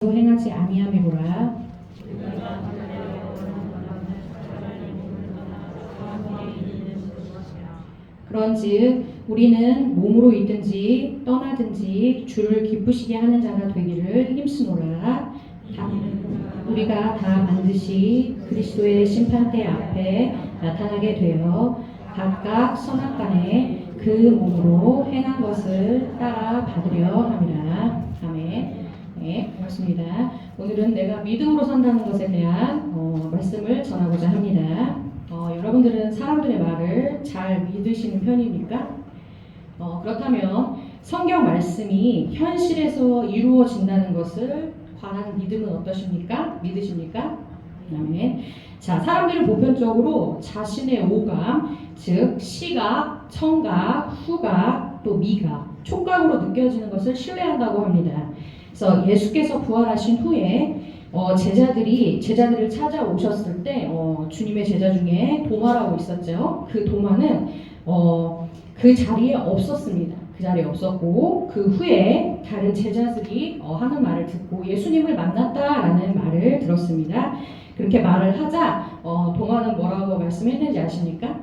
행하지 아니함이로라. 그런즉 우리는 몸으로 있든지 떠나든지 주를 기쁘시게 하는 자가 되기를 힘쓰노라. 우리가 다 반드시 그리스도의 심판대 앞에 나타나게 되어 각각 선악간에 그 몸으로 행한 것을 따라 받으려 함이라. 아멘. 네, 반갑습니다. 오늘은 내가 믿음으로 산다는 것에 대한 말씀을 전하고자 합니다. 여러분들은 사람들의 말을 잘 믿으시는 편입니까? 그렇다면 성경 말씀이 현실에서 이루어진다는 것을 관한 믿음은 어떠십니까? 믿으십니까? 아멘. 자, 사람들은 보편적으로 자신의 오감, 즉 시각, 청각, 후각, 또 미각, 촉각으로 느껴지는 것을 신뢰한다고 합니다. 그래서 예수께서 부활하신 후에 제자들을 찾아오셨을 때 주님의 제자 중에 도마라고 있었죠. 그 도마는 그 자리에 없었습니다. 그 자리에 없었고 그 후에 다른 제자들이 하는 말을 듣고 예수님을 만났다라는 말을 들었습니다. 그렇게 말을 하자 도마는 뭐라고 말씀했는지 아십니까?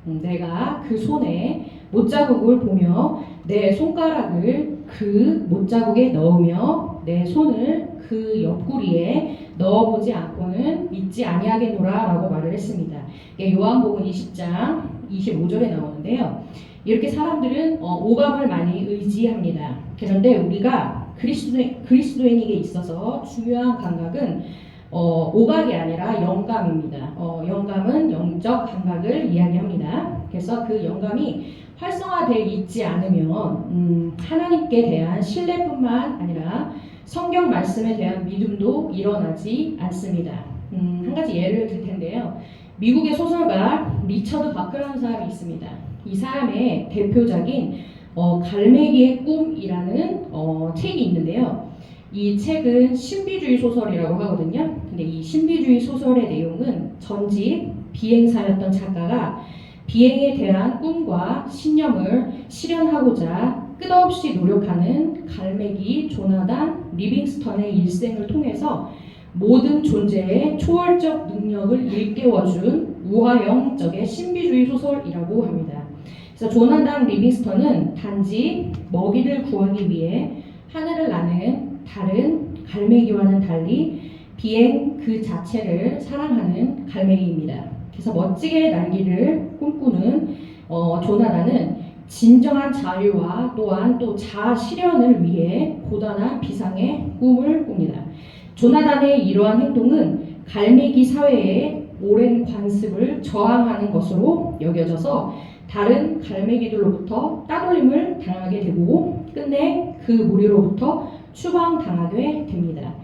내가 그 손에 못자국을 보며 내 손가락을 그 못자국에 넣으며 내 손을 그 옆구리에 넣어보지 않고는 믿지 아니하겠노라 라고 말을 했습니다. 요한복음 20장 25절에 나오는데요. 이렇게 사람들은 오감을 많이 의지합니다. 그런데 우리가 그리스도인에게 있어서 중요한 감각은 오각이 아니라 영감입니다. 영감은 영적 감각을 이야기합니다. 그래서 그 영감이 활성화되어 있지 않으면 하나님께 대한 신뢰뿐만 아니라 성경 말씀에 대한 믿음도 일어나지 않습니다. 한 가지 예를 들 텐데요. 미국의 소설가 리처드 바크라는 사람이 있습니다. 이 사람의 대표작인 갈매기의 꿈이라는 책이 있는데요. 이 책은 신비주의 소설이라고 하거든요. 근데 이 신비주의 소설의 내용은 전직 비행사였던 작가가 비행에 대한 꿈과 신념을 실현하고자 끝없이 노력하는 갈매기 조나단 리빙스턴의 일생을 통해서 모든 존재의 초월적 능력을 일깨워준 우화영적의 신비주의 소설이라고 합니다. 그래서 조나단 리빙스턴은 단지 먹이를 구하기 위해 하늘을 나는 다른 갈매기와는 달리 비행 그 자체를 사랑하는 갈매기입니다. 그래서 멋지게 날기를 꿈꾸는 조나단은 진정한 자유와 또한 또 자아 실현을 위해 고단한 비상의 꿈을 꿉니다. 조나단의 이러한 행동은 갈매기 사회의 오랜 관습을 저항하는 것으로 여겨져서 다른 갈매기들로부터 따돌림을 당하게 되고 끝내 그 무리로부터 추방당하게 됩니다.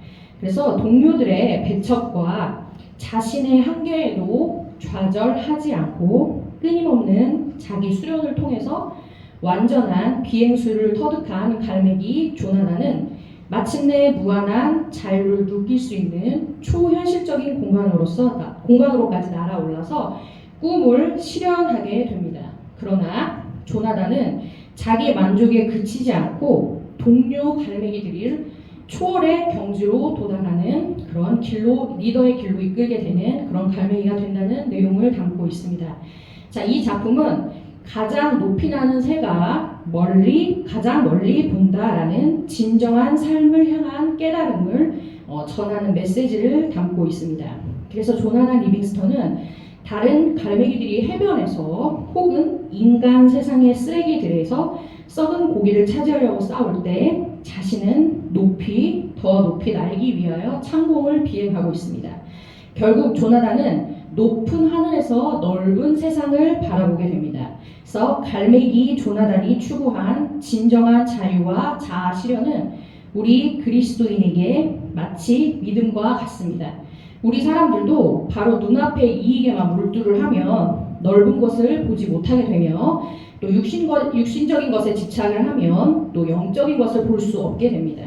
그래서 동료들의 배척과 자신의 한계에도 좌절하지 않고 끊임없는 자기 수련을 통해서 완전한 비행수를 터득한 갈매기 조나단은 마침내 무한한 자유를 누릴 수 있는 초현실적인 공간으로까지 날아올라서 꿈을 실현하게 됩니다. 그러나 조나단은 자기의 만족에 그치지 않고 동료 갈매기들을 초월의 경지로 도달하는 그런 리더의 길로 이끌게 되는 그런 갈매기가 된다는 내용을 담고 있습니다. 자, 이 작품은 가장 높이 나는 새가 가장 멀리 본다라는 진정한 삶을 향한 깨달음을 전하는 메시지를 담고 있습니다. 그래서 조나단 리빙스턴은 다른 갈매기들이 해변에서 혹은 인간 세상의 쓰레기들에서 썩은 고기를 차지하려고 싸울 때 자신은 더 높이 날기 위하여 창공을 비행하고 있습니다. 결국 조나단은 높은 하늘에서 넓은 세상을 바라보게 됩니다. 그래서 갈매기 조나단이 추구한 진정한 자유와 자아 실현은 우리 그리스도인에게 마치 믿음과 같습니다. 우리 사람들도 바로 눈앞의 이익에만 몰두를 하면 넓은 것을 보지 못하게 되며 또 육신적인 것에 집착을 하면 또 영적인 것을 볼 수 없게 됩니다.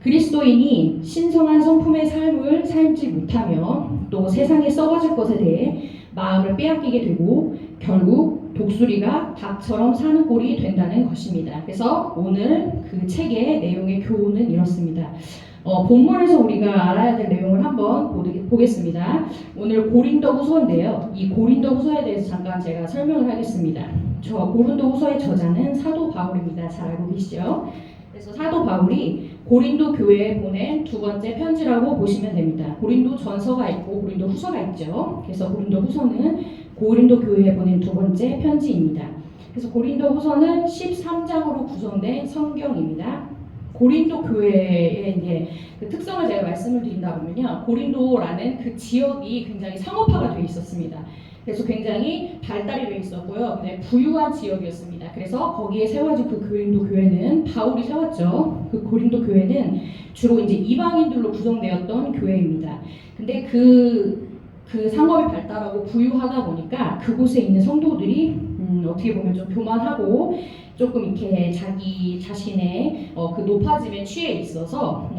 그리스도인이 신성한 성품의 삶을 살지 못하면 또 세상에 썩어질 것에 대해 마음을 빼앗기게 되고 결국 독수리가 닭처럼 사는 꼴이 된다는 것입니다. 그래서 오늘 그 책의 내용의 교훈은 이렇습니다. 본문에서 우리가 알아야 될 내용을 한번 보겠습니다. 오늘 고린도후서인데요. 이 고린도후서에 대해서 잠깐 제가 설명을 하겠습니다. 저 고린도후서의 저자는 사도 바울입니다. 잘 알고 계시죠? 그래서 사도 바울이 고린도 교회에 보낸 두 번째 편지라고 보시면 됩니다. 고린도 전서가 있고 고린도 후서가 있죠. 그래서 고린도 후서는 고린도 교회에 보낸 두 번째 편지입니다. 그래서 고린도 후서는 13장으로 구성된 성경입니다. 고린도 교회의 이제 그 특성을 제가 말씀을 드린다 보면요, 고린도라는 그 지역이 굉장히 상업화가 되어 있었습니다. 그래서 굉장히 발달이 되어 있었고요. 근데 부유한 지역이었습니다. 그래서 거기에 세워진 그 고린도 교회는 바울이 세웠죠. 그 고린도 교회는 주로 이제 이방인들로 구성되었던 교회입니다. 근데 그 상업이 발달하고 부유하다 보니까 그곳에 있는 성도들이 어떻게 보면 좀 교만하고 조금 이렇게 자기 자신의 그 높아짐에 취해 있어서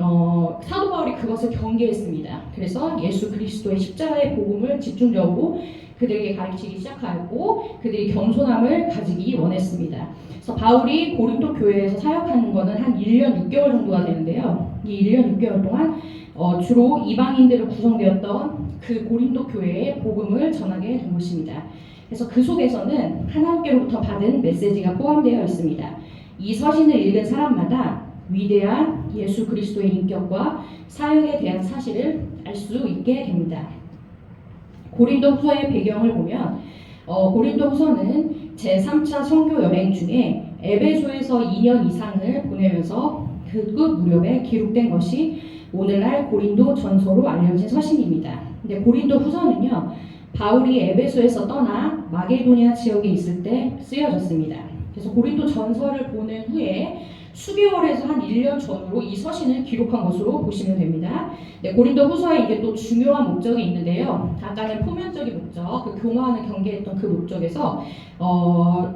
사도 바울이 그것을 경계했습니다. 그래서 예수 그리스도의 십자가의 복음을 집중적으로 그들에게 가르치기 시작하였고 그들이 겸손함을 가지기 원했습니다. 그래서 바울이 고린도 교회에서 사역하는 것은 한 1년 6개월 정도가 되는데요. 이 1년 6개월 동안 주로 이방인들로 구성되었던 그 고린도 교회의 복음을 전하게 된 것입니다. 그래서 그 속에서는 하나님께로부터 받은 메시지가 포함되어 있습니다. 이 서신을 읽은 사람마다 위대한 예수 그리스도의 인격과 사역에 대한 사실을 알 수 있게 됩니다. 고린도후서의 배경을 보면 고린도후서는 제3차 선교 여행 중에 에베소에서 2년 이상을 보내면서 그 끝 무렵에 기록된 것이 오늘날 고린도 전서로 알려진 서신입니다. 근데 고린도 후서는요, 바울이 에베소에서 떠나 마게도니아 지역에 있을 때 쓰여졌습니다. 그래서 고린도 전서를 보낸 후에 수개월에서 한 1년 전으로 이 서신을 기록한 것으로 보시면 됩니다. 네, 고린도 후서에 이게 또 중요한 목적이 있는데요. 아까는 표면적인 목적, 그 교만을 경계했던 그 목적에서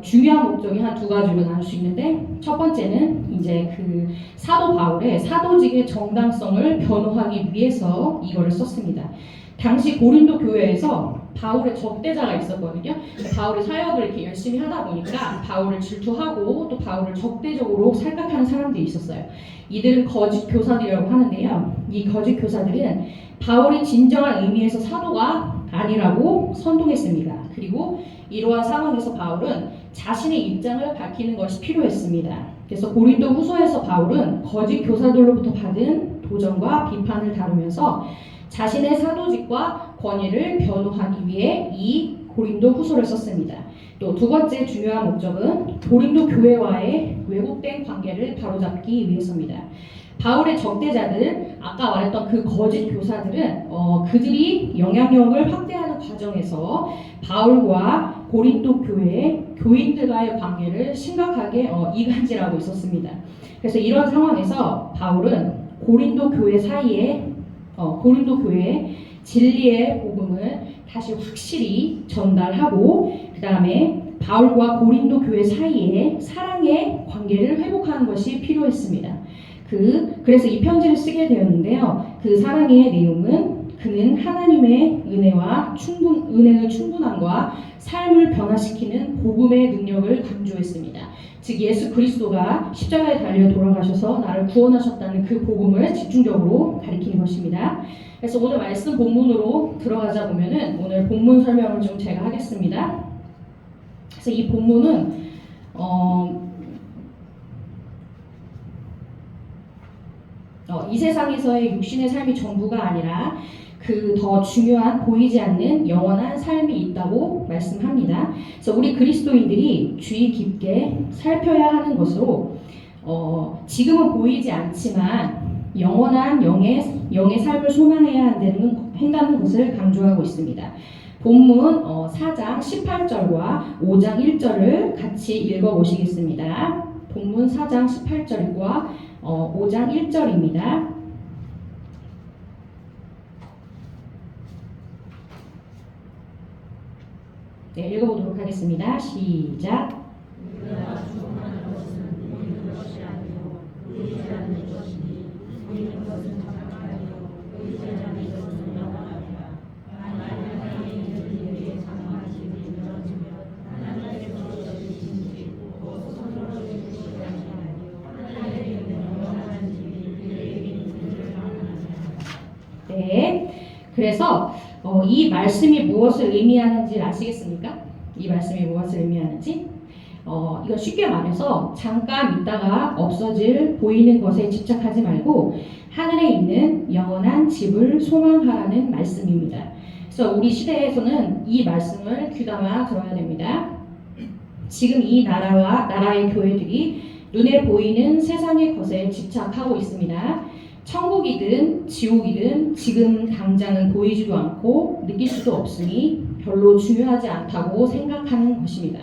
중요한 목적이 한 두 가지로 나눌 수 있는데, 첫 번째는 이제 그 사도 바울의 사도직의 정당성을 변호하기 위해서 이거를 썼습니다. 당시 고린도 교회에서 바울의 적대자가 있었거든요. 바울의 사역을 이렇게 열심히 하다 보니까 바울을 질투하고 또 바울을 적대적으로 생각하는 사람들이 있었어요. 이들은 거짓 교사들이라고 하는데요. 이 거짓 교사들은 바울이 진정한 의미에서 사도가 아니라고 선동했습니다. 그리고 이러한 상황에서 바울은 자신의 입장을 밝히는 것이 필요했습니다. 그래서 고린도 후서에서 바울은 거짓 교사들로부터 받은 도전과 비판을 다루면서 자신의 사도직과 권위를 변호하기 위해 이 고린도 후서를 썼습니다. 또 두 번째 중요한 목적은 고린도 교회와의 왜곡된 관계를 바로잡기 위해서입니다. 바울의 적대자들, 아까 말했던 그 거짓 교사들은 그들이 영향력을 확대하는 과정에서 바울과 고린도 교회의 교인들과의 관계를 심각하게 이간질하고 있었습니다. 그래서 이런 상황에서 바울은 고린도 교회 사이에 고린도 교회의 진리의 복음을 다시 확실히 전달하고 그 다음에 바울과 고린도 교회 사이에 사랑의 관계를 회복하는 것이 필요했습니다. 그래서 이 편지를 쓰게 되었는데요. 그 사랑의 내용은 그는 하나님의 은혜를 충분함과 삶을 변화시키는 복음의 능력을 강조했습니다. 즉 예수 그리스도가 십자가에 달려 돌아가셔서 나를 구원하셨다는 그 복음을 집중적으로 가리키는 것입니다. 그래서 오늘 말씀 본문으로 들어가자 보면은 오늘 본문 설명을 좀 제가 하겠습니다. 그래서 이 본문은 이 세상에서의 육신의 삶이 전부가 아니라 그 더 중요한 보이지 않는 영원한 삶이 있다고 말씀합니다. 그래서 우리 그리스도인들이 주의 깊게 살펴야 하는 것으로 지금은 보이지 않지만 영원한 영의 삶을 소망해야 한다는 것을 강조하고 있습니다. 본문 4장 18절과 5장 1절을 같이 읽어보시겠습니다. 본문 4장 18절과 5장 1절입니다. 네, 읽어보도록 하겠습니다. 시작. 네. 그래서 이 말씀이 무엇을 의미하는지 아시겠습니까? 이 말씀이 무엇을 의미하는지? 이거 쉽게 말해서 잠깐 있다가 없어질 보이는 것에 집착하지 말고 하늘에 있는 영원한 집을 소망하라는 말씀입니다. 그래서 우리 시대에서는 이 말씀을 귀담아 들어야 됩니다. 지금 이 나라의 교회들이 눈에 보이는 세상의 것에 집착하고 있습니다. 천국이든 지옥이든 지금 당장은 보이지도 않고 느낄 수도 없으니 별로 중요하지 않다고 생각하는 것입니다.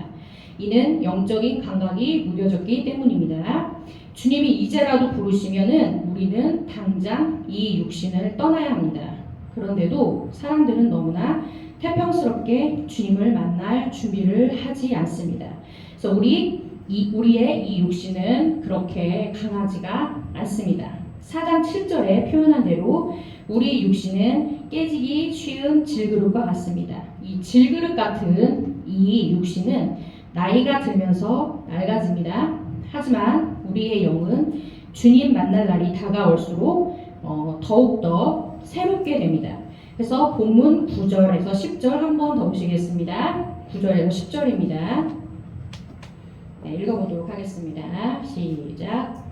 이는 영적인 감각이 무뎌졌기 때문입니다. 주님이 이제라도 부르시면은 우리는 당장 이 육신을 떠나야 합니다. 그런데도 사람들은 너무나 태평스럽게 주님을 만날 준비를 하지 않습니다. 그래서 우리의 이 육신은 그렇게 강하지가 않습니다. 4장 7절에 표현한 대로 우리 육신은 깨지기 쉬운 질그릇과 같습니다. 이 질그릇 같은 이 육신은 나이가 들면서 낡아집니다. 하지만 우리의 영은 주님 만날 날이 다가올수록 더욱더 새롭게 됩니다. 그래서 본문 9절에서 10절 한 번 더 보시겠습니다. 9절에서 10절입니다. 네, 읽어보도록 하겠습니다. 시작.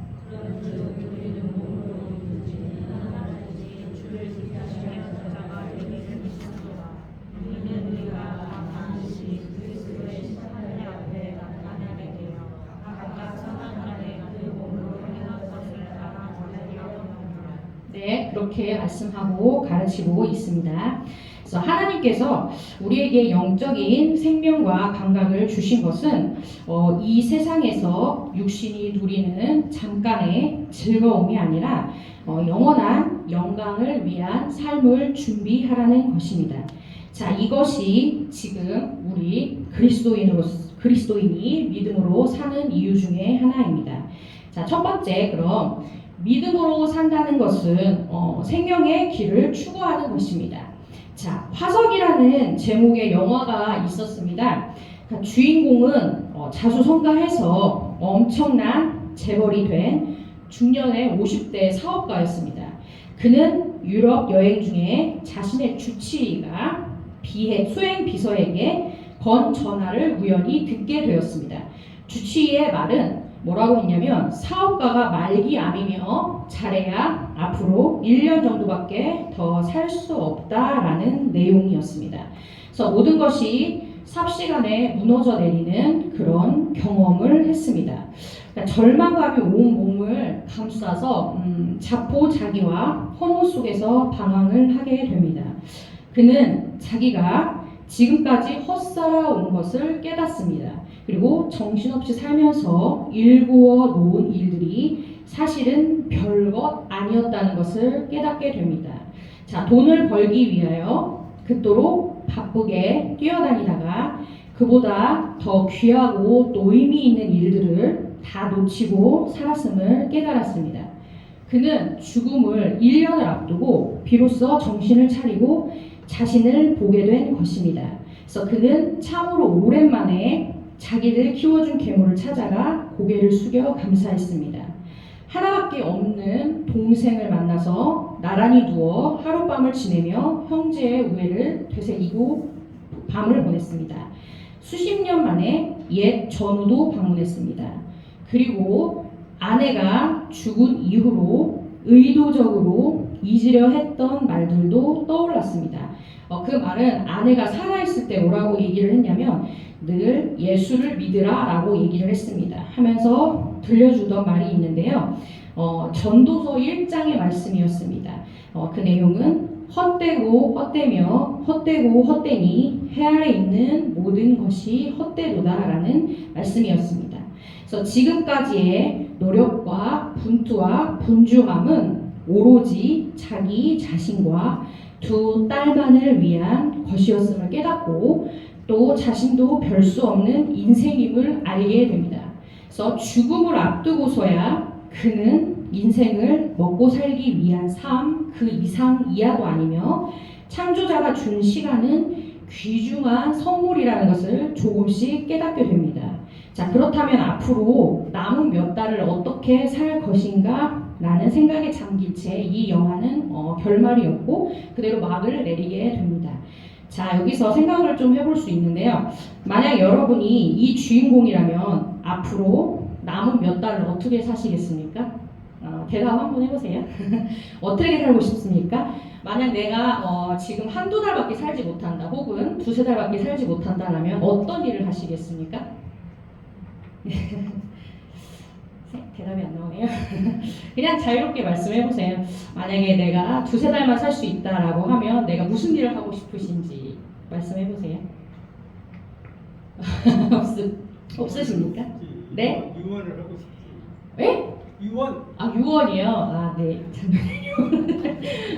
네, 그렇게 말씀하고 가르치고 있습니다. 그래서 하나님께서 우리에게 영적인 생명과 감각을 주신 것은 이 세상에서 육신이 누리는 잠깐의 즐거움이 아니라 영원한 영광을 위한 삶을 준비하라는 것입니다. 자, 이것이 지금 우리 그리스도인이 믿음으로 사는 이유 중에 하나입니다. 자, 첫 번째, 그럼 믿음으로 산다는 것은 생명의 길을 추구하는 것입니다. 자, 화석이라는 제목의 영화가 있었습니다. 그러니까 주인공은 자수성가해서 엄청난 재벌이 된 중년의 50대 사업가였습니다. 그는 유럽 여행 중에 자신의 주치의가 수행 비서에게 건 전화를 우연히 듣게 되었습니다. 주치의의 말은 뭐라고 했냐면 사업가가 말기암이며 잘해야 앞으로 1년 정도밖에 더 살 수 없다라는 내용이었습니다. 그래서 모든 것이 삽시간에 무너져 내리는 그런 경험을 했습니다. 그러니까 절망감이 온 몸을 감싸서 자포자기와 허무 속에서 방황을 하게 됩니다. 그는 자기가 지금까지 헛살아온 것을 깨닫습니다. 그리고 정신없이 살면서 일구어 놓은 일들이 사실은 별것 아니었다는 것을 깨닫게 됩니다. 자, 돈을 벌기 위하여 그토록 바쁘게 뛰어다니다가 그보다 더 귀하고 또 의미 있는 일들을 다 놓치고 살았음을 깨달았습니다. 그는 죽음을 1년을 앞두고 비로소 정신을 차리고 자신을 보게 된 것입니다. 그래서 그는 참으로 오랜만에 자기를 키워준 계모를 찾아가 고개를 숙여 감사했습니다. 하나밖에 없는 동생을 만나서 나란히 누워 하룻밤을 지내며 형제의 우애를 되새기고 밤을 보냈습니다. 수십 년 만에 옛 전우도 방문했습니다. 그리고 아내가 죽은 이후로 의도적으로 잊으려 했던 말들도 떠올랐습니다. 그 말은 아내가 살아있을 때 뭐라고 얘기를 했냐면 늘 예수를 믿으라 라고 얘기를 했습니다. 하면서 들려주던 말이 있는데요. 전도서 1장의 말씀이었습니다. 그 내용은 헛되고 헛되며 헛되고 헛되니 해 아래 있는 모든 것이 헛되도다 라는 말씀이었습니다. 그래서 지금까지의 노력과 분투와 분주함은 오로지 자기 자신과 두 딸만을 위한 것이었음을 깨닫고 또 자신도 별 수 없는 인생임을 알게 됩니다. 그래서 죽음을 앞두고서야 그는 인생을 먹고 살기 위한 삶 그 이상 이하도 아니며 창조자가 준 시간은 귀중한 선물이라는 것을 조금씩 깨닫게 됩니다. 자, 그렇다면 앞으로 남은 몇 달을 어떻게 살 것인가 라는 생각에 잠긴 채 이 영화는 결말이 없고 그대로 막을 내리게 됩니다. 자, 여기서 생각을 좀 해볼 수 있는데요. 만약 여러분이 이 주인공이라면 앞으로 남은 몇 달을 어떻게 사시겠습니까? 대답 한번 해보세요. 어떻게 살고 싶습니까? 만약 내가 지금 한두 달밖에 살지 못한다, 혹은 두세 달밖에 살지 못한다라면 어떤 일을 하시겠습니까? 대답이 안 나오네요. 그냥 자유롭게 말씀해보세요. 만약에 내가 두세 달만 살 수 있다라고 하면 내가 무슨 일을 하고 싶으신지 말씀해보세요. 없으십니까? 네? 유언을 하고 싶지. 네? 유언. 아, 유언이요? 아, 네.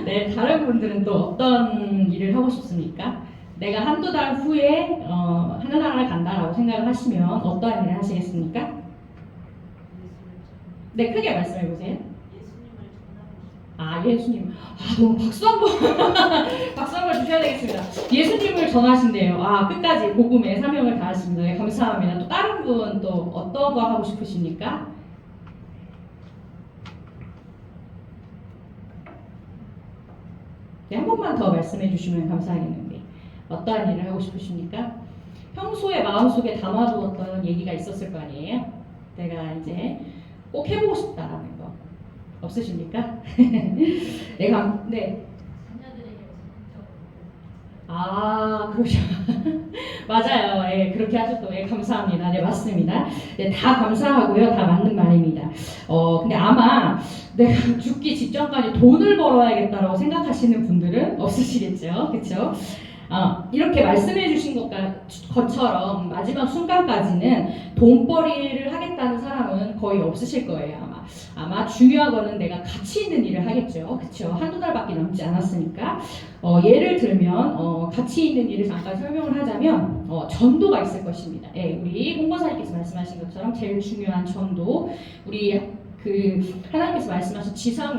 네, 다른 분들은 또 어떤 일을 하고 싶습니까? 내가 한두 달 후에 하늘나라를 간다라고 생각을 하시면 어떠한 일을 하시겠습니까? 네, 크게 말씀해 보세요. 아, 예수님. 아, 너무 박수 한번 박수 한번 주셔야 되겠습니다. 예수님을 전하신대요. 아, 끝까지 복음의 사명을 다하십니다. 네, 감사합니다. 또 다른 분 또 어떤 거 하고 싶으십니까? 네, 한 번만 더 말씀해 주시면 감사하겠는데 어떠한 일을 하고 싶으십니까? 평소에 마음속에 담아두었던 얘기가 있었을 거 아니에요? 내가 이제 꼭 해보고 싶다라는 거 없으십니까? 내가 네. 아, 그러죠. 맞아요. 예, 그렇게 하셔도 예, 감사합니다. 네, 맞습니다. 네, 다 감사하고요. 다 맞는 말입니다. 근데 아마 내가 죽기 직전까지 돈을 벌어야겠다라고 생각하시는 분들은 없으시겠죠. 그렇죠? 이렇게 말씀해 주신 것처럼 마지막 순간까지는 돈벌이를 하겠다는 사람은 거의 없으실 거예요. 아마 중요한 거는 내가 가치 있는 일을 하겠죠. 그쵸? 한두 달밖에 남지 않았으니까. 예를 들면, 가치 있는 일을 잠깐 설명을 하자면, 전도가 있을 것입니다. 예, 우리 홍보사님께서 말씀하신 것처럼 제일 중요한 전도, 우리 하나님께서 말씀하신 지상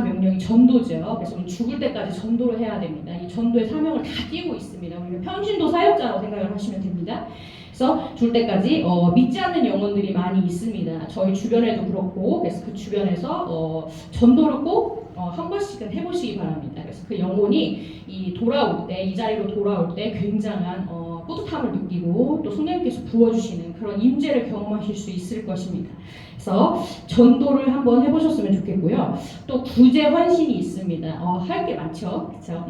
명령이 전도죠. 그래서 우리 죽을 때까지 전도를 해야 됩니다. 이 전도의 사명을 다 띄고 있습니다. 우리는 평신도 사역자라고 생각을 하시면 됩니다. 그래서 죽을 때까지 믿지 않는 영혼들이 많이 있습니다. 저희 주변에도 그렇고, 그래서 그 주변에서 전도를 꼭 한 번씩은 해보시기 바랍니다. 그래서 그 영혼이 이 자리로 돌아올 때 굉장한 뿌듯함을 느끼고 또 성령님께서 부어주시는 그런 임재를 경험하실 수 있을 것입니다. 그래서 전도를 한번 해보셨으면 좋겠고요. 또 구제 헌신이 있습니다. 할 게 많죠, 그렇죠?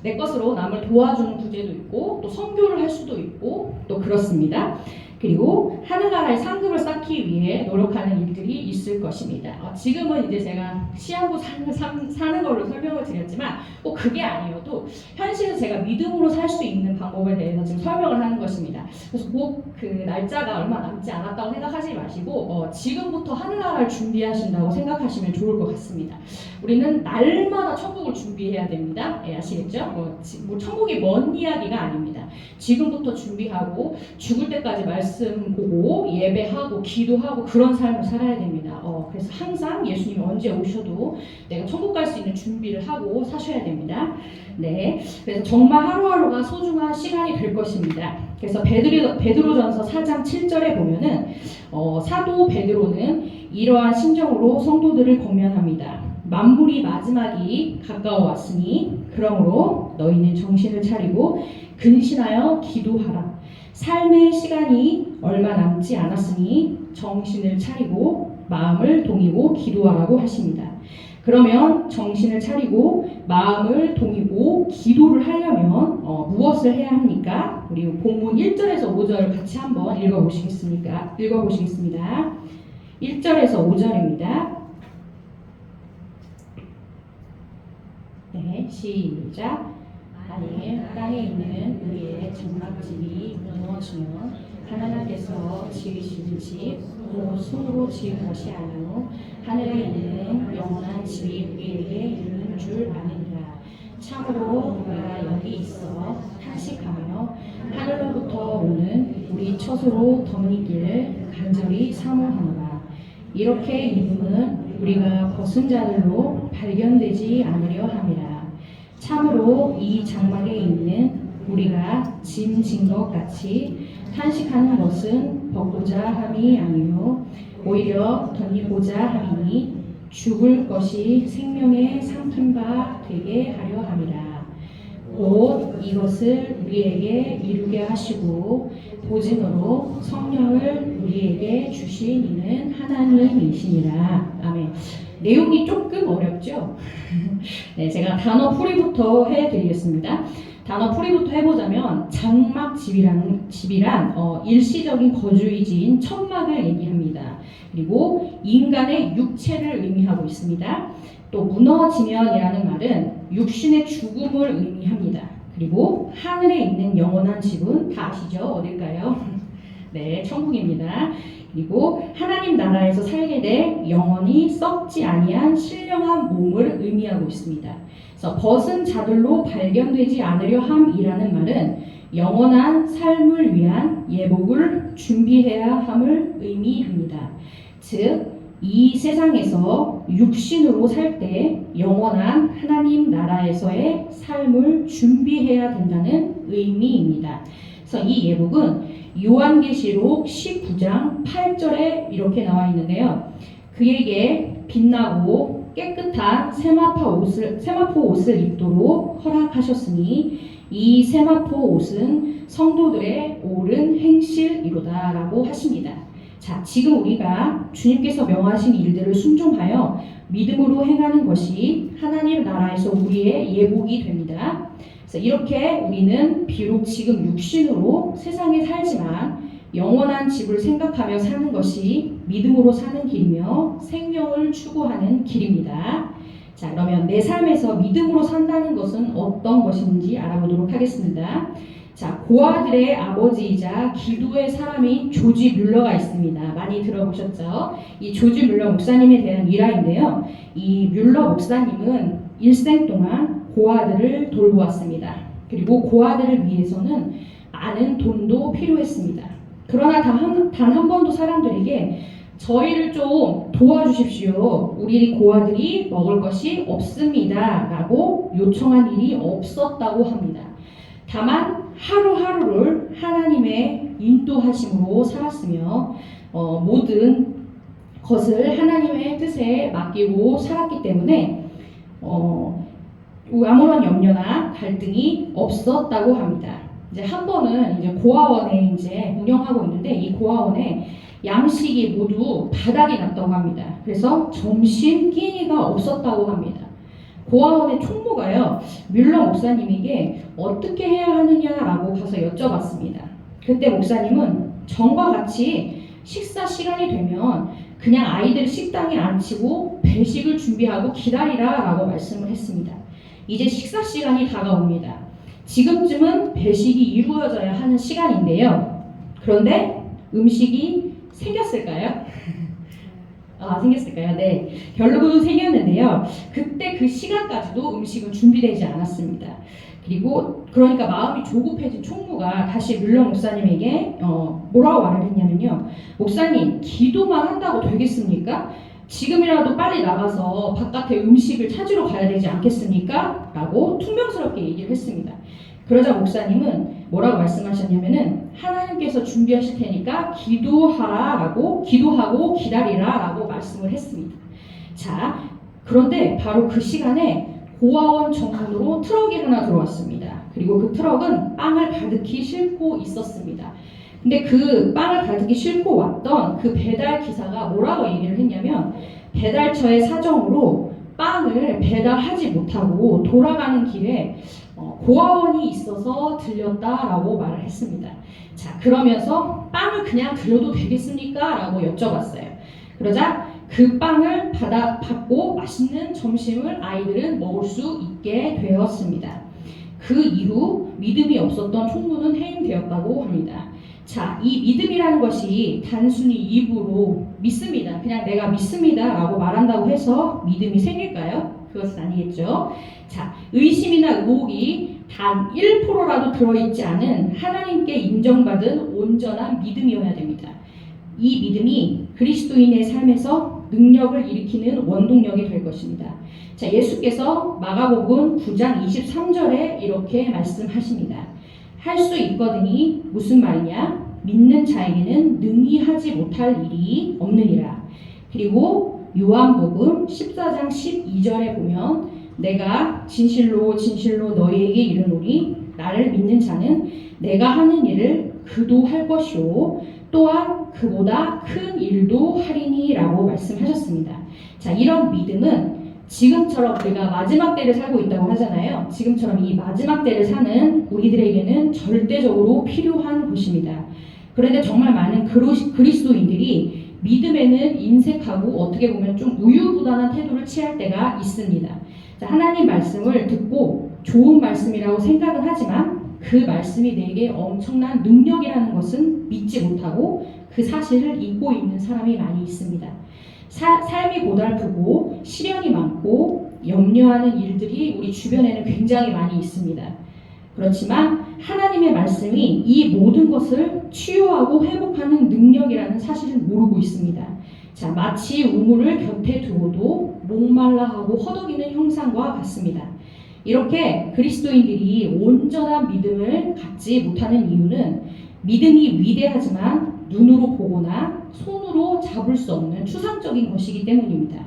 내 것으로 남을 도와주는 구제도 있고 또 선교를 할 수도 있고 또 그렇습니다. 그리고 하늘나라의 상급을 쌓기 위해 노력하는 일들이 있을 것입니다. 지금은 이제 제가 시한부 사는 걸로 설명을 드렸지만 꼭 그게 아니어도 현실은 제가 믿음으로 살 수 있는 방법에 대해서 지금 설명을 하는 것입니다. 그래서 꼭 그 날짜가 얼마 남지 않았다고 생각하지 마시고 지금부터 하늘나라를 준비하신다고 생각하시면 좋을 것 같습니다. 우리는 날마다 천국을 준비해야 됩니다. 예, 아시겠죠? 천국이 먼 이야기가 아닙니다. 지금부터 준비하고 죽을 때까지 말씀 보고 예배하고 기도하고 그런 삶을 살아야 됩니다. 그래서 항상 예수님이 언제 오셔도 내가 천국 갈 수 있는 준비를 하고 사셔야 됩니다. 네, 그래서 정말 하루하루가 소중한 시간이 될 것입니다. 그래서 베드로전서 4장 7절에 보면은 사도 베드로는 이러한 심정으로 성도들을 권면합니다. 만물이 마지막이 가까워 왔으니 그러므로 너희는 정신을 차리고 근신하여 기도하라. 삶의 시간이 얼마 남지 않았으니 정신을 차리고 마음을 동이고 기도하라고 하십니다. 그러면 정신을 차리고 마음을 동이고 기도를 하려면 무엇을 해야 합니까? 우리 본문 1절에서 5절 같이 한번 읽어보시겠습니다. 1절에서 5절입니다. 네, 시작. 만일 땅에 있는 우리의 장막집이 무너지면 하나님께서 지으신 집 곧 손으로 지은 것이 아니요 하늘에 있는 영원한 집이 우리에게 이르는 줄 아느니라. 참으로 우리가 여기 있어 탄식하며 하늘로부터 오는 우리 처소로 덧니기를 간절히 사모하노라. 이렇게 입음은 우리가 벗은 자들로 발견되지 않으려 함이라. 참으로 이 장막에 있는 우리가 짐진 것 같이 탄식하는 것은 벗고자 함이 아니요 오히려 덧입고자 함이니 죽을 것이 생명의 삼킨 바 되게 하려 함이라. 곧 이것을 우리에게 이루게 하시고 보증으로 성령을 우리에게 주신 이는 하나님이시니라. 아멘. 내용이 조금 어렵죠? 네, 제가 단어 풀이부터 해드리겠습니다. 단어 풀이부터 해보자면 장막집이란 일시적인 거주이지인 천막을 얘기합니다. 그리고 인간의 육체를 의미하고 있습니다. 또 무너지면이라는 말은 육신의 죽음을 의미합니다. 그리고 하늘에 있는 영원한 집은 다 아시죠? 어딜까요? 네, 천국입니다. 그리고 하나님 나라에서 살게 될 영원히 썩지 아니한 신령한 몸을 의미하고 있습니다. 그래서 벗은 자들로 발견되지 않으려 함이라는 말은 영원한 삶을 위한 예복을 준비해야 함을 의미합니다. 즉, 이 세상에서 육신으로 살 때 영원한 하나님 나라에서의 삶을 준비해야 된다는 의미입니다. 그래서 이 예복은 요한계시록 19장 8절에 이렇게 나와 있는데요. 그에게 빛나고 깨끗한 세마포 옷을 입도록 허락하셨으니 이 세마포 옷은 성도들의 옳은 행실이로다 라고 하십니다. 자, 지금 우리가 주님께서 명하신 일들을 순종하여 믿음으로 행하는 것이 하나님 나라에서 우리의 예복이 됩니다. 그래서 이렇게 우리는 비록 지금 육신으로 세상에 살지만 영원한 집을 생각하며 사는 것이 믿음으로 사는 길이며 생명을 추구하는 길입니다. 자, 그러면 내 삶에서 믿음으로 산다는 것은 어떤 것인지 알아보도록 하겠습니다. 자, 고아들의 아버지이자 기도의 사람인 조지 뮬러가 있습니다. 많이 들어보셨죠? 이 조지 뮬러 목사님에 대한 일화인데요. 이 뮬러 목사님은 일생 동안 고아들을 돌보았습니다. 그리고 고아들을 위해서는 많은 돈도 필요했습니다. 그러나 단 한 번도 사람들에게 저희를 좀 도와주십시오. 우리 고아들이 먹을 것이 없습니다. 라고 요청한 일이 없었다고 합니다. 다만 하루하루를 하나님의 인도하심으로 살았으며 모든 것을 하나님의 뜻에 맡기고 살았기 때문에 아무런 염려나 갈등이 없었다고 합니다. 이제 한 번은 이제 고아원에 이제 운영하고 있는데 이 고아원에 양식이 모두 바닥이 났다고 합니다. 그래서 점심 끼니가 없었다고 합니다. 고아원의 총무가요, 뮬러 목사님에게 어떻게 해야 하느냐라고 가서 여쭤봤습니다. 그때 목사님은 전과 같이 식사 시간이 되면 그냥 아이들 식당에 앉히고 배식을 준비하고 기다리라 라고 말씀을 했습니다. 이제 식사 시간이 다가옵니다. 지금쯤은 배식이 이루어져야 하는 시간인데요. 그런데 음식이 생겼을까요? 생겼을까요? 네. 결국은 생겼는데요. 그때 그 시간까지도 음식은 준비되지 않았습니다. 그리고 그러니까 마음이 조급해진 총무가 다시 뮬러 목사님에게 뭐라고 말을 했냐면요. 목사님, 기도만 한다고 되겠습니까? 지금이라도 빨리 나가서 바깥에 음식을 찾으러 가야 되지 않겠습니까? 라고 퉁명스럽게 얘기를 했습니다. 그러자 목사님은 뭐라고 말씀하셨냐면은 하나님께서 준비하실 테니까 기도하고 기다리라 라고 말씀을 했습니다. 자, 그런데 바로 그 시간에 고아원 정문으로 트럭이 하나 들어왔습니다. 그리고 그 트럭은 빵을 가득히 싣고 있었습니다. 근데 그 빵을 가득히 싣고 왔던 그 배달 기사가 뭐라고 얘기를 했냐면 배달처의 사정으로 빵을 배달하지 못하고 돌아가는 길에 고아원이 있어서 들렸다라고 말을 했습니다. 자, 그러면서 빵을 그냥 드려도 되겠습니까? 라고 여쭤봤어요. 그러자 그 빵을 받고 맛있는 점심을 아이들은 먹을 수 있게 되었습니다. 그 이후 믿음이 없었던 총무는 해임되었다고 합니다. 자, 이 믿음이라는 것이 단순히 입으로 믿습니다. 그냥 내가 믿습니다 라고 말한다고 해서 믿음이 생길까요? 그것은 아니겠죠. 자, 의심이나 의혹이 단 1%라도 들어있지 않은 하나님께 인정받은 온전한 믿음이어야 됩니다. 이 믿음이 그리스도인의 삶에서 능력을 일으키는 원동력이 될 것입니다. 자, 예수께서 마가복음 9장 23절에 이렇게 말씀하십니다. 할 수 있거든이 무슨 말이냐? 믿는 자에게는 능히 하지 못할 일이 없느니라. 그리고 요한복음 14장 12절에 보면 내가 진실로 진실로 너희에게 이르노니 나를 믿는 자는 내가 하는 일을 그도 할 것이요 또한 그보다 큰 일도 하리니라고 말씀하셨습니다. 자, 이런 믿음은 지금처럼 우리가 마지막 때를 살고 있다고 하잖아요. 지금처럼 이 마지막 때를 사는 우리들에게는 절대적으로 필요한 것입니다. 그런데 정말 많은 그리스도인들이 믿음에는 인색하고 어떻게 보면 좀 우유부단한 태도를 취할 때가 있습니다. 자, 하나님 말씀을 듣고 좋은 말씀이라고 생각은 하지만 그 말씀이 내게 엄청난 능력이라는 것은 믿지 못하고 그 사실을 잊고 있는 사람이 많이 있습니다. 삶이 고달프고 시련이 많고 염려하는 일들이 우리 주변에는 굉장히 많이 있습니다. 그렇지만 하나님의 말씀이 이 모든 것을 치유하고 회복하는 능력이라는 사실을 모르고 있습니다. 자, 마치 우물을 곁에 두고도 목말라하고 허덕이는 형상과 같습니다. 이렇게 그리스도인들이 온전한 믿음을 갖지 못하는 이유는 믿음이 위대하지만 눈으로 보거나 손으로 잡을 수 없는 추상적인 것이기 때문입니다.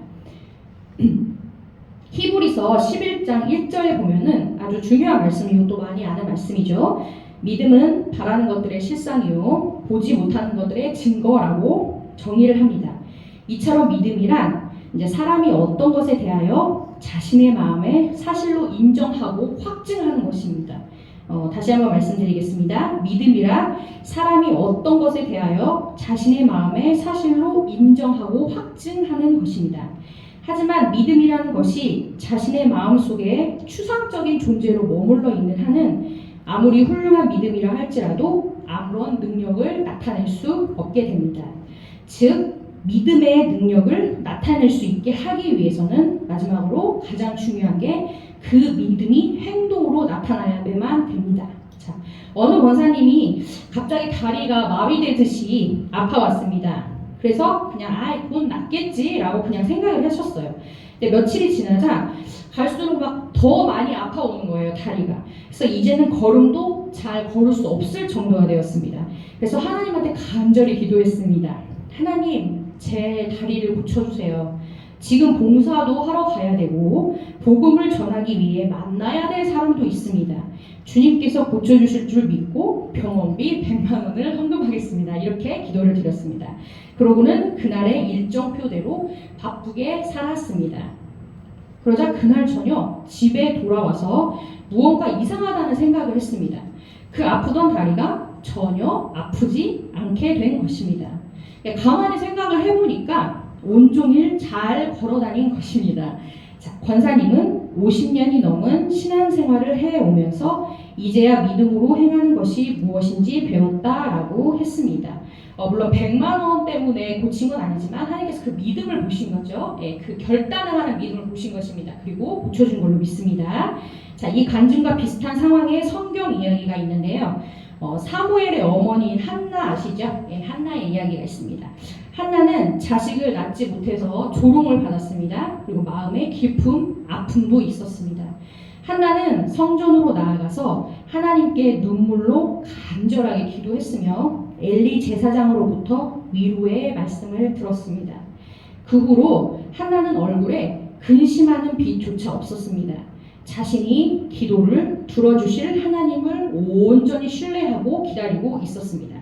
히브리서 11장 1절에 보면은 아주 중요한 말씀이고 또 많이 아는 말씀이죠. 믿음은 바라는 것들의 실상이요 보지 못하는 것들의 증거라고 정의를 합니다. 이처럼 믿음이란 이제 사람이 어떤 것에 대하여 자신의 마음에 사실로 인정하고 확증하는 것입니다. 다시 한번 말씀드리겠습니다. 믿음이란 사람이 어떤 것에 대하여 자신의 마음에 사실로 인정하고 확증하는 것입니다. 하지만 믿음이라는 것이 자신의 마음속에 추상적인 존재로 머물러 있는 한은 아무리 훌륭한 믿음이라 할지라도 아무런 능력을 나타낼 수 없게 됩니다. 즉 믿음의 능력을 나타낼 수 있게 하기 위해서는 마지막으로 가장 중요한 게 그 믿음이 행동으로 나타나야만 됩니다. 자, 어느 권사님이 갑자기 다리가 마비되듯이 아파왔습니다. 그래서 그냥 곧 낫겠지라고 그냥 생각을 하셨어요. 근데 며칠이 지나자 갈수록 막 더 많이 아파오는 거예요, 다리가. 그래서 이제는 걸음도 잘 걸을 수 없을 정도가 되었습니다. 그래서 하나님한테 간절히 기도했습니다. 하나님, 제 다리를 고쳐주세요. 지금 봉사도 하러 가야 되고 복음을 전하기 위해 만나야 될 사람도 있습니다. 주님께서 고쳐주실 줄 믿고 병원비 100만 원을 헌금하겠습니다. 이렇게 기도를 드렸습니다. 그러고는 그날의 일정표대로 바쁘게 살았습니다. 그러자 그날 저녁 집에 돌아와서 무언가 이상하다는 생각을 했습니다. 그 아프던 다리가 전혀 아프지 않게 된 것입니다. 가만히 생각을 해보니까 온종일 잘 걸어다닌 것입니다. 자, 권사님은 50년이 넘은 신앙생활을 해오면서 이제야 믿음으로 행하는 것이 무엇인지 배웠다라고 했습니다. 물론 100만 원 때문에 고친 건 아니지만 하나님께서 그 믿음을 보신 거죠. 그 결단을 하는 믿음을 보신 것입니다. 그리고 고쳐준 걸로 믿습니다. 자, 이 간증과 비슷한 상황의 성경 이야기가 있는데요. 사무엘의 어머니인 한나 아시죠? 한나의 이야기가 있습니다. 한나는 자식을 낳지 못해서 조롱을 받았습니다. 그리고 마음에 깊은 아픔도 있었습니다. 한나는 성전으로 나아가서 하나님께 눈물로 간절하게 기도했으며 엘리 제사장으로부터 위로의 말씀을 들었습니다. 그 후로 한나는 얼굴에 근심하는 빛조차 없었습니다. 자신이 기도를 들어주실 하나님을 온전히 신뢰하고 기다리고 있었습니다.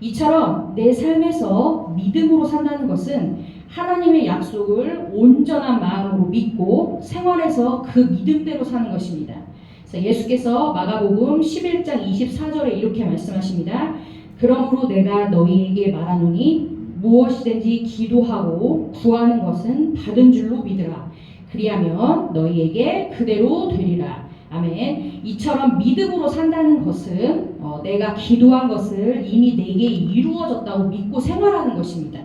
이처럼 내 삶에서 믿음으로 산다는 것은 하나님의 약속을 온전한 마음으로 믿고 생활에서 그 믿음대로 사는 것입니다. 그래서 예수께서 마가복음 11장 24절에 이렇게 말씀하십니다. 그러므로 내가 너희에게 말하노니 무엇이든지 기도하고 구하는 것은 받은 줄로 믿으라. 그리하면 너희에게 그대로 되리라. 아멘. 이처럼 믿음으로 산다는 것은 내가 기도한 것을 이미 내게 이루어졌다고 믿고 생활하는 것입니다.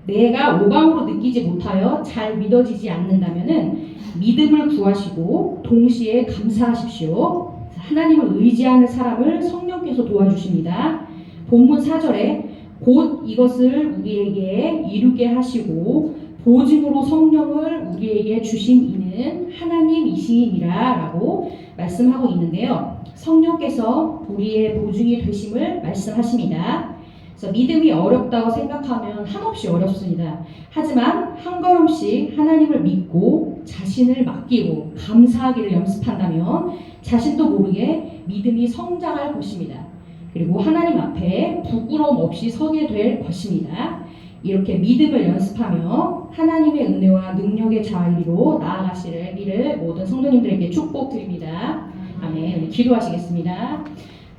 내가 오감으로 느끼지 못하여 잘 믿어지지 않는다면은 믿음을 구하시고 동시에 감사하십시오. 하나님을 의지하는 사람을 성령께서 도와주십니다. 본문 4절에 곧 이것을 우리에게 이루게 하시고 보증으로 성령을 우리에게 주신 이는 하나님이시니라 라고 말씀하고 있는데요. 성령께서 우리의 보증이 되심을 말씀하십니다. 그래서 믿음이 어렵다고 생각하면 한없이 어렵습니다. 하지만 한 걸음씩 하나님을 믿고 자신을 맡기고 감사하기를 연습한다면 자신도 모르게 믿음이 성장할 것입니다. 그리고 하나님 앞에 부끄러움 없이 서게 될 것입니다. 이렇게 믿음을 연습하며 하나님의 은혜와 능력의 자리로 나아가시기를 모든 성도님들에게 축복드립니다. 아멘. 기도하시겠습니다.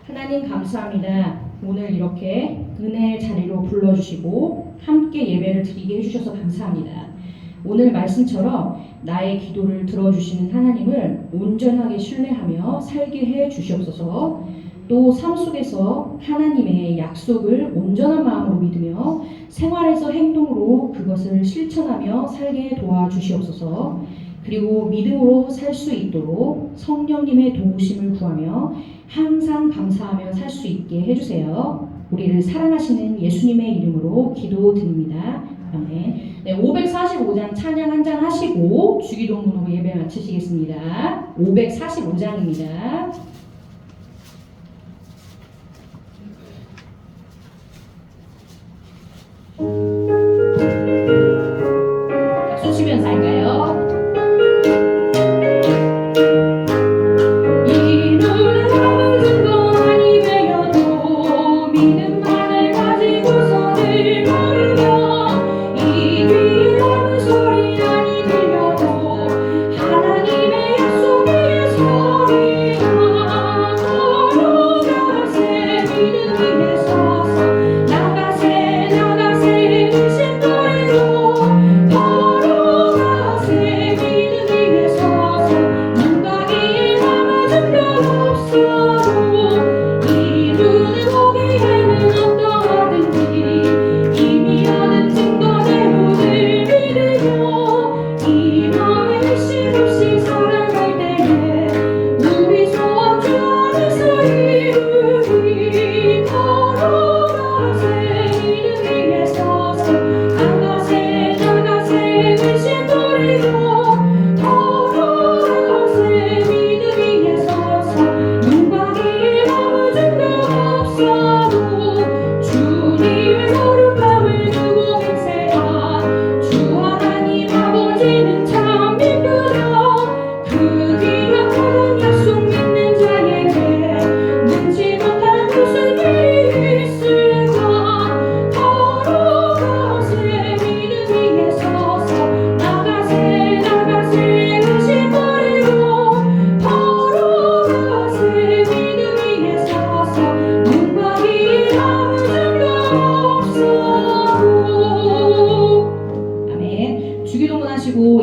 하나님 감사합니다. 오늘 이렇게 은혜의 자리로 불러주시고 함께 예배를 드리게 해주셔서 감사합니다. 오늘 말씀처럼 나의 기도를 들어주시는 하나님을 온전하게 신뢰하며 살게 해 주시옵소서. 또 삶 속에서 하나님의 약속을 온전한 마음으로 믿으며 생활에서 행동으로 그것을 실천하며 살게 도와주시옵소서. 그리고 믿음으로 살 수 있도록 성령님의 도우심을 구하며 항상 감사하며 살 수 있게 해주세요. 우리를 사랑하시는 예수님의 이름으로 기도드립니다. 아멘. 네, 545장 찬양 한 장 하시고 주기도문으로 예배 마치시겠습니다. 545장입니다. 박수 치면서 할까요?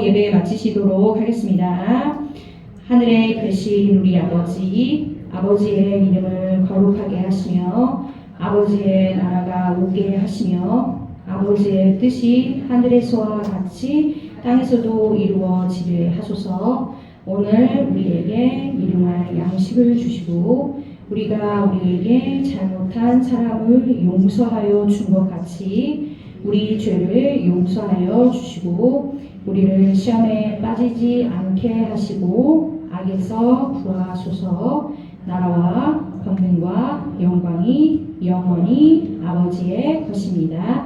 예배 마치시도록 하겠습니다. 하늘에 계신 우리 아버지의 이름을 거룩하게 하시며 아버지의 나라가 오게 하시며 아버지의 뜻이 하늘에서와 같이 땅에서도 이루어지게 하소서. 오늘 우리에게 일용할 양식을 주시고 우리가 우리에게 잘못한 사람을 용서하여 준 것 같이 우리 죄를 용서하여 주시고 우리를 시험에 빠지지 않게 하시고 악에서 구하소서. 나라와 권능과 영광이 영원히 아버지의 것입니다.